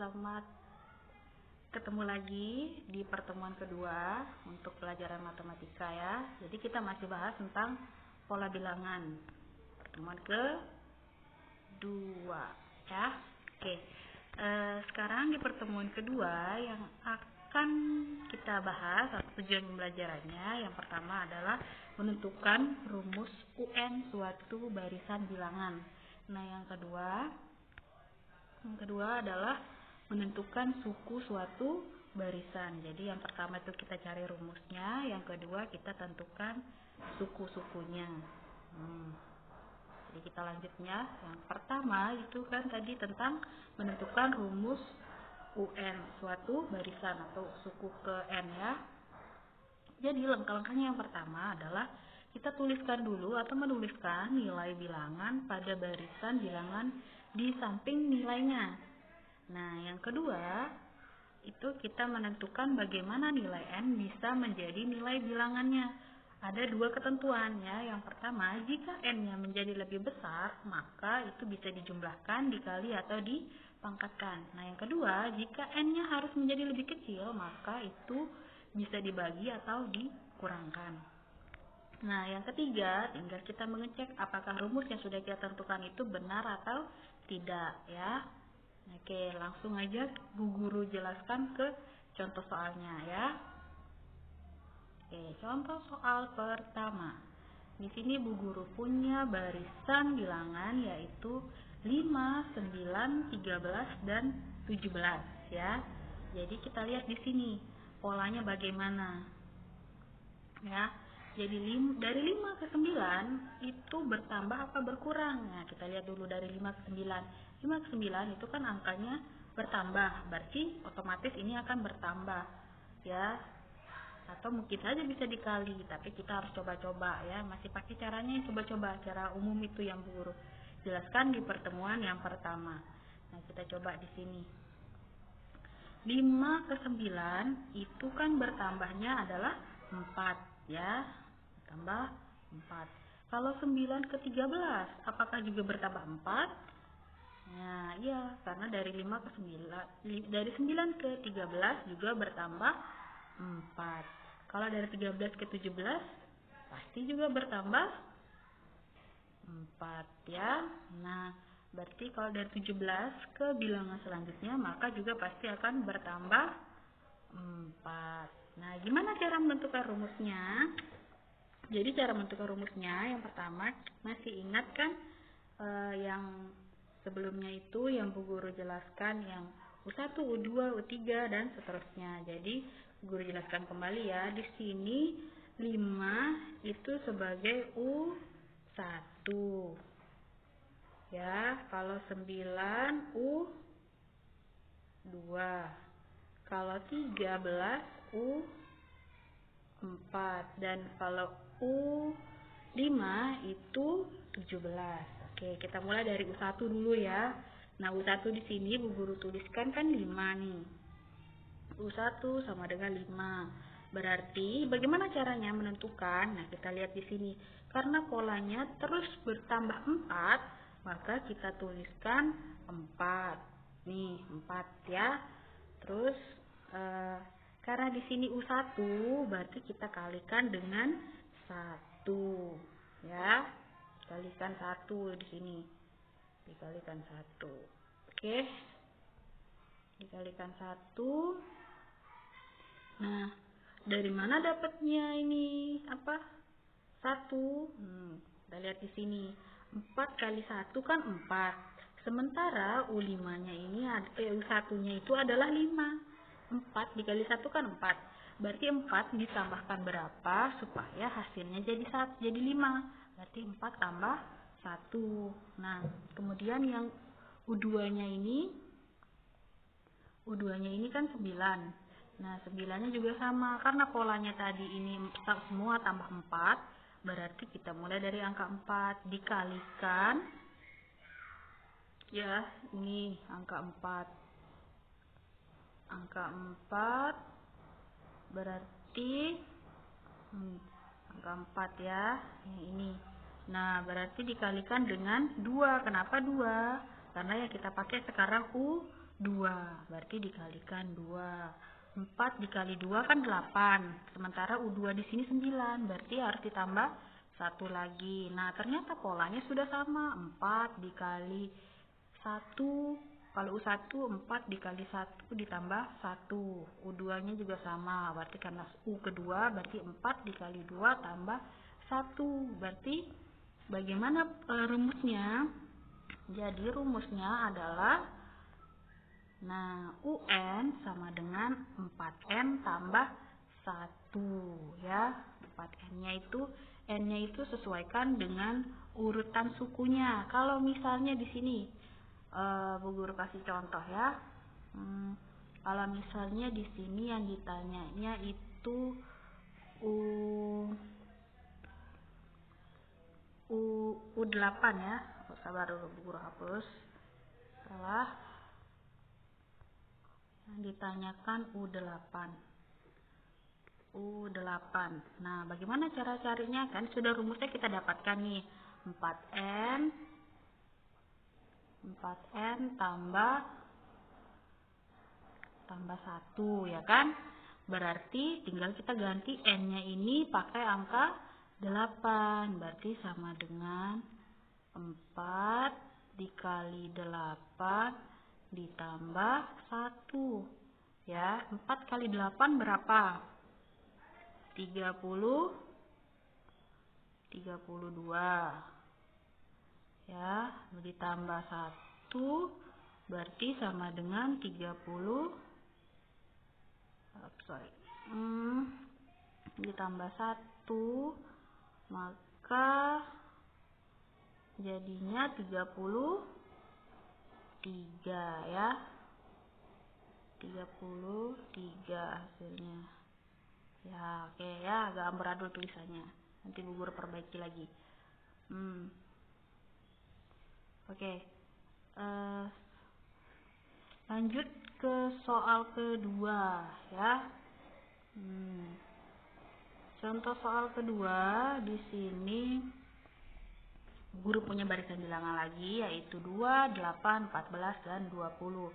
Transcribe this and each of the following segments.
selamat ketemu lagi di pertemuan kedua untuk pelajaran matematika ya. Jadi kita masih bahas tentang pola bilangan. Pertemuan kedua ya. Oke. Sekarang di pertemuan kedua yang akan kita bahas atau tujuan pembelajarannya yang pertama adalah menentukan rumus UN suatu barisan bilangan. Nah, yang kedua adalah menentukan suku suatu barisan. Jadi yang pertama itu kita cari rumusnya, yang kedua kita tentukan suku-sukunya. Jadi kita lanjutnya. Yang pertama itu kan tadi tentang menentukan rumus UN suatu barisan atau suku ke N ya. Jadi langkah-langkahnya yang pertama adalah kita tuliskan dulu atau menuliskan nilai bilangan pada barisan bilangan di samping nilainya. Nah, yang kedua itu kita menentukan bagaimana nilai N bisa menjadi nilai bilangannya. Ada dua ketentuan ya. Yang pertama, jika N-nya menjadi lebih besar, maka itu bisa dijumlahkan, dikali atau dipangkatkan. Nah, yang kedua, jika N-nya harus menjadi lebih kecil, maka itu bisa dibagi atau dikurangkan. Nah, yang ketiga, tinggal kita mengecek apakah rumus yang sudah kita tentukan itu benar atau tidak ya. Oke, langsung aja Bu Guru jelaskan ke contoh soalnya ya. Oke, contoh soal pertama. Di sini Bu Guru punya barisan bilangan yaitu 5, 9, 13 dan 17 ya. Jadi kita lihat di sini polanya bagaimana. Ya. Jadi dari 5 ke 9 itu bertambah apa berkurang? Nah, kita lihat dulu dari 5 ke 9. 5 ke 9 itu kan angkanya bertambah, berarti otomatis ini akan bertambah. Ya. Atau mungkin saja bisa dikali, tapi kita harus coba-coba ya. Masih pakai caranya yang coba-coba, cara umum itu yang Bu Guru jelaskan di pertemuan yang pertama. Nah, kita coba di sini. 5 ke 9 itu kan bertambahnya adalah 4 ya. Tambah 4. Kalau 9 ke 13 apakah juga bertambah 4? Nah, iya, karena dari 5 ke 9 dari 9 ke 13 juga bertambah 4. Kalau dari 13 ke 17 pasti juga bertambah 4 ya. Nah, berarti kalau dari 17 ke bilangan selanjutnya maka juga pasti akan bertambah 4. Nah, gimana cara menentukan rumusnya? Jadi cara menentukan rumusnya yang pertama, masih ingat kan yang sebelumnya itu yang Bu Guru jelaskan yang U1, U2, U3 dan seterusnya. Jadi Bu Guru jelaskan kembali ya. Di sini 5 itu sebagai U1. Ya, kalau 9 U2. Kalau 13 U4 dan kalau U5 itu 17. Oke, kita mulai dari U1 dulu ya. Nah, U1 di sini Bu Guru tuliskan kan 5 nih. U1 sama dengan 5. Berarti bagaimana caranya menentukan? Nah, kita lihat di sini. Karena polanya terus bertambah 4, maka kita tuliskan 4. Nih, 4 ya. Terus karena di sini U1 berarti kita kalikan dengan 1 ya. Kalikan 1 di sini. Dikalikan 1. Oke. Dikalikan 1. Nah, dari mana dapatnya ini 1? Kita lihat di sini. 4 kali 1 kan 4. Sementara U5-nya ini U1-nya itu adalah 5. 4 dikali 1 kan 4. Berarti 4 ditambahkan berapa supaya hasilnya jadi 5. Berarti 4 tambah 1. Nah, kemudian yang U2-nya ini kan 9. Nah, 9-nya juga sama. Karena polanya tadi ini semua tambah 4, berarti kita mulai dari angka 4 dikalikan ya, ini angka 4. Angka 4 berarti angka 4 ya, ini. Nah, berarti dikalikan dengan 2. Kenapa 2? Karena yang kita pakai sekarang U2 2, berarti dikalikan 2. 4 dikali 2 kan 8, sementara U2 di sini 9, berarti harus ditambah 1 lagi. Nah, ternyata polanya sudah sama, 4 dikali 1, kalau U1 4 dikali 1 ditambah 1, U2 nya juga sama, berarti karena U kedua berarti 4 dikali 2 tambah 1. Berarti bagaimana rumusnya? Jadi rumusnya adalah, nah, UN sama dengan 4N tambah 1 ya. 4N-nya itu, N-nya itu sesuaikan dengan urutan sukunya. Kalau misalnya di sini Bu Guru kasih contoh ya. Kalau misalnya di sini yang ditanyanya itu U8 ya. Sabar dulu Bu Guru hapus. Salah. Yang ditanyakan U8. Nah, bagaimana cara carinya? Kan sudah rumusnya kita dapatkan nih. 4N tambah 1 ya kan? Berarti tinggal kita ganti N-nya ini pakai angka 8. Berarti sama dengan 4 dikali 8 ditambah 1 ya. 4 kali 8 berapa? 32 ya, ditambah 1 berarti sama dengan ditambah 1, maka jadinya 33 ya. 33 hasilnya ya. Oke ya, agak amburadul tulisannya, nanti Bu Guru perbaiki lagi. Oke, lanjut ke soal kedua ya. Contoh soal kedua, di sini Guru punya barisan bilangan lagi, yaitu 2, 8, 14, dan 20.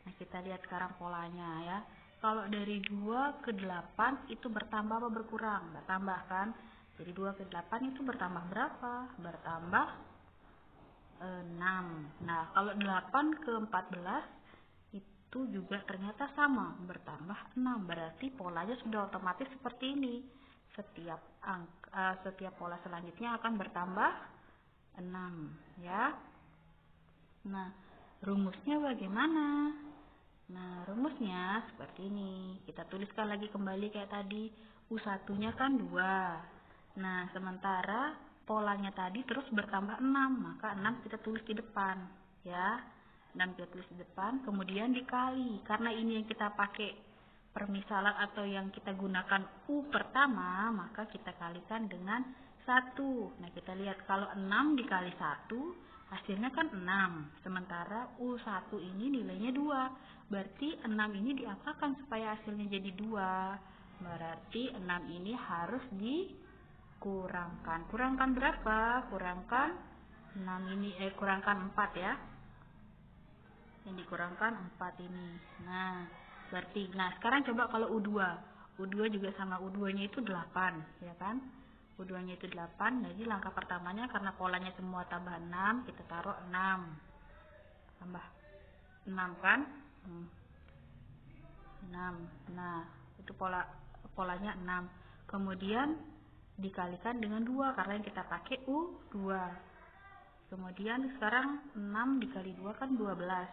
Nah, kita lihat sekarang polanya ya. Kalau dari 2 ke 8 itu bertambah apa berkurang? Bertambah kan? Jadi 2 ke 8 itu bertambah berapa? Bertambah 6. Nah, kalau 8 ke 14 itu juga ternyata sama, bertambah 6. Berarti polanya sudah otomatis seperti ini. Setiap pola selanjutnya akan bertambah 6 ya. Nah, rumusnya bagaimana? Nah, rumusnya seperti ini. Kita tuliskan lagi kembali kayak tadi. U1-nya kan 2. Nah, sementara polanya tadi terus bertambah 6, maka 6 kita tulis di depan ya. 6 kita tulis di depan, kemudian dikali. Karena ini yang kita pakai permisalan atau yang kita gunakan U pertama, maka kita kalikan dengan 1. Nah, kita lihat kalau 6 dikali 1 hasilnya kan 6. Sementara U1 ini nilainya 2. Berarti 6 ini diapakan supaya hasilnya jadi 2? Berarti 6 ini harus dikurangkan. Kurangkan berapa? Kurangkan 6 ini, kurangkan 4 ya. Yang dikurangkan 4 ini. Nah, berarti, nah sekarang coba kalau U2 juga sama, U2-nya itu 8 ya kan. U2-nya itu 8, jadi langkah pertamanya karena polanya semua tambah 6, kita taruh 6 tambah 6 kan. 6. Nah, itu polanya 6. Kemudian dikalikan dengan 2 karena yang kita pakai U2. Kemudian sekarang 6 dikali 2 kan 12.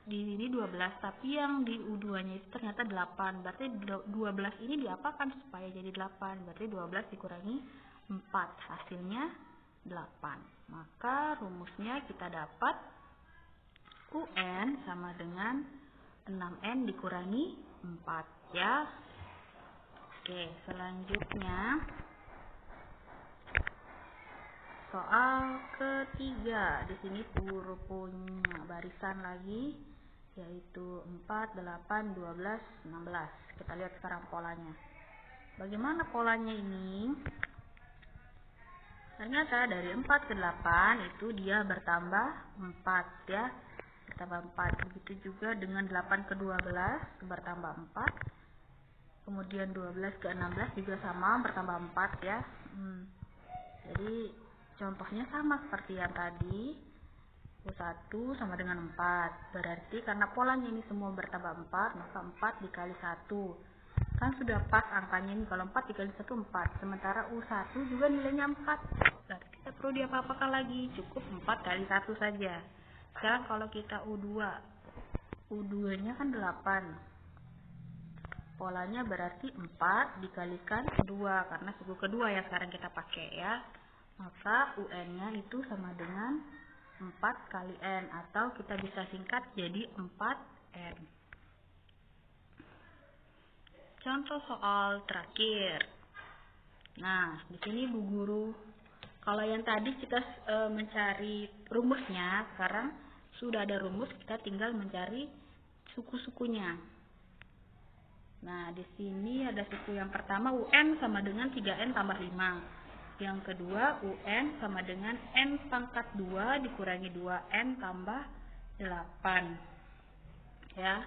Di sini 12, tapi yang di U2-nya itu ternyata 8. Berarti 12 ini diapakan supaya jadi 8? Berarti 12 dikurangi 4, hasilnya 8. Maka rumusnya kita dapat UN sama dengan 6N dikurangi 4 ya. Oke, selanjutnya soal ketiga. Di sini Guru punya barisan lagi, yaitu 4, 8, 12, 16. Kita lihat sekarang polanya. Bagaimana polanya ini? Ternyata dari 4 ke 8 itu dia bertambah 4 ya. bertambah 4. Begitu juga dengan 8 ke 12 bertambah 4. Kemudian 12 ke 16 juga sama, bertambah 4 ya. Jadi contohnya sama seperti yang tadi. U1 sama dengan 4. Berarti karena polanya ini semua bertambah 4, maka 4 dikali 1. Kan sudah pas angkanya ini, kalau 4 dikali 1 4. Sementara U1 juga nilainya 4. Berarti tidak perlu diapa-apakan lagi, cukup 4 kali 1 saja. Sekarang kalau kita U2, U2 nya kan 8. Polanya berarti 4 dikalikan 2, karena suku kedua yang sekarang kita pakai ya. Maka UN-nya itu sama dengan 4 kali N, atau kita bisa singkat jadi 4N. Contoh soal terakhir. Nah, di sini Bu Guru, kalau yang tadi kita mencari rumusnya, sekarang sudah ada rumus, kita tinggal mencari suku-sukunya. Nah, di sini ada suku yang pertama UN sama dengan 3N tambah 5. Yang kedua UN sama dengan N pangkat 2 dikurangi 2N tambah 8. Ya.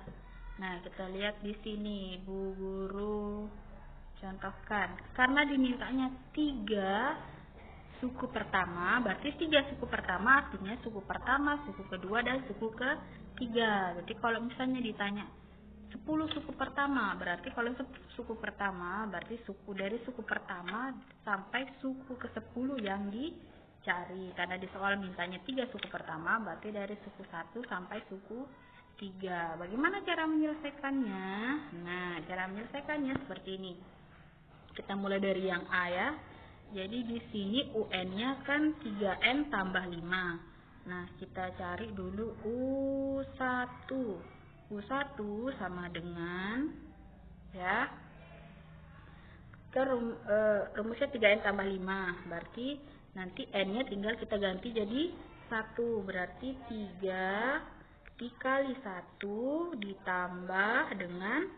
Nah, kita lihat di sini Bu Guru contohkan. Karena dimintanya 3 suku pertama, berarti 3 suku pertama artinya suku pertama, suku kedua, dan suku ketiga. Jadi kalau misalnya ditanya 10 suku pertama, berarti kalau suku pertama berarti suku dari suku pertama sampai suku ke-10 yang dicari. Karena di soal mintanya 3 suku pertama, berarti dari suku 1 sampai suku 3. Bagaimana cara menyelesaikannya? Nah, cara menyelesaikannya seperti ini. Kita mulai dari yang A ya. Jadi di sini UN-nya kan 3N tambah 5. Nah, kita cari dulu U1. U1 sama dengan ya, rumusnya 3N tambah 5, berarti nanti N-nya tinggal kita ganti jadi 1, berarti 3 dikali 1 ditambah dengan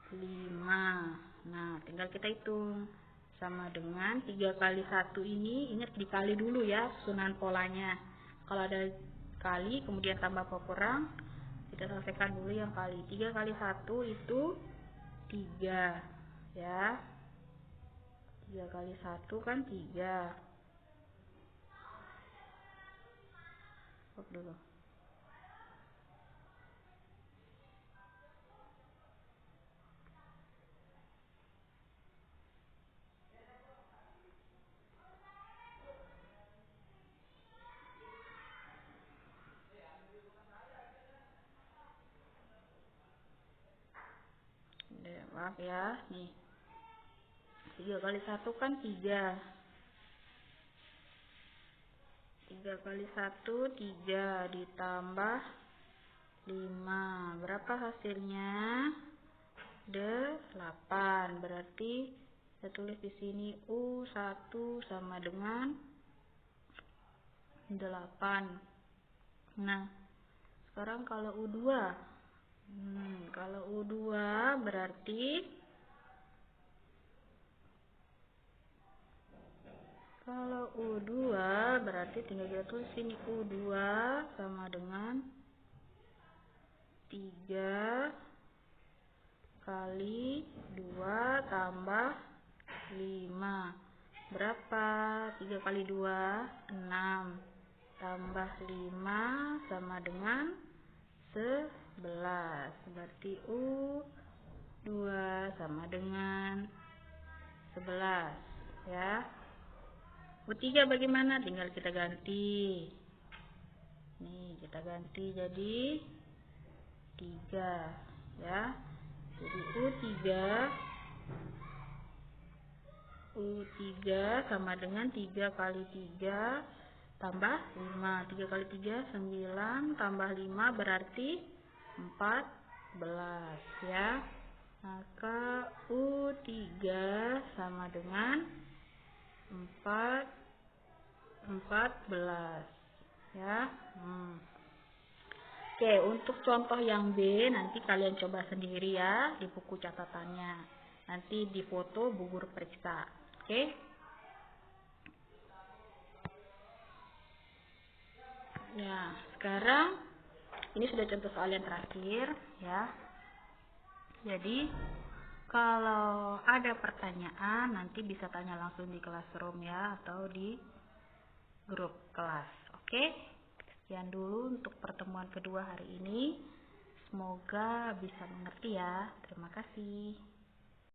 5. Nah, tinggal kita hitung, sama dengan 3 kali 1 ini, ingat dikali dulu ya susunan polanya. Kalau ada kali kemudian tambah apa kurang, kita selesaikan dulu yang kali. 3 kali 1 itu 3 ya. 3 kali 1 kan 3. Stop dulu. Maaf ya, nih 3 kali 1 kan 3. 3 kali 1 3 ditambah 5. Berapa hasilnya? 8. Berarti saya tulis di sini U1 sama dengan 8. Nah, sekarang kalau U2, kalau U2 berarti tinggal kita tulis sini U2 sama dengan 3 kali 2 tambah 5. Berapa? 3 kali 2 6 tambah 5 sama dengan 11. Berarti U2 sama dengan 11 ya. U3 bagaimana? Tinggal kita ganti. Nih, kita ganti jadi 3 ya. Jadi U3 sama dengan 3 kali 3 tambah 5. 3 kali 3 9 tambah 5 berarti 14 ya. Maka U3 sama dengan 14 ya. Oke, untuk contoh yang B nanti kalian coba sendiri ya di buku catatannya. Nanti di foto Bu Guru periksa. Oke. Ya, sekarang Ini sudah contoh soal yang terakhir ya. Jadi kalau ada pertanyaan nanti bisa tanya langsung di classroom ya, atau di grup kelas. Oke, sekian dulu untuk pertemuan kedua hari ini. Semoga bisa mengerti ya. Terima kasih.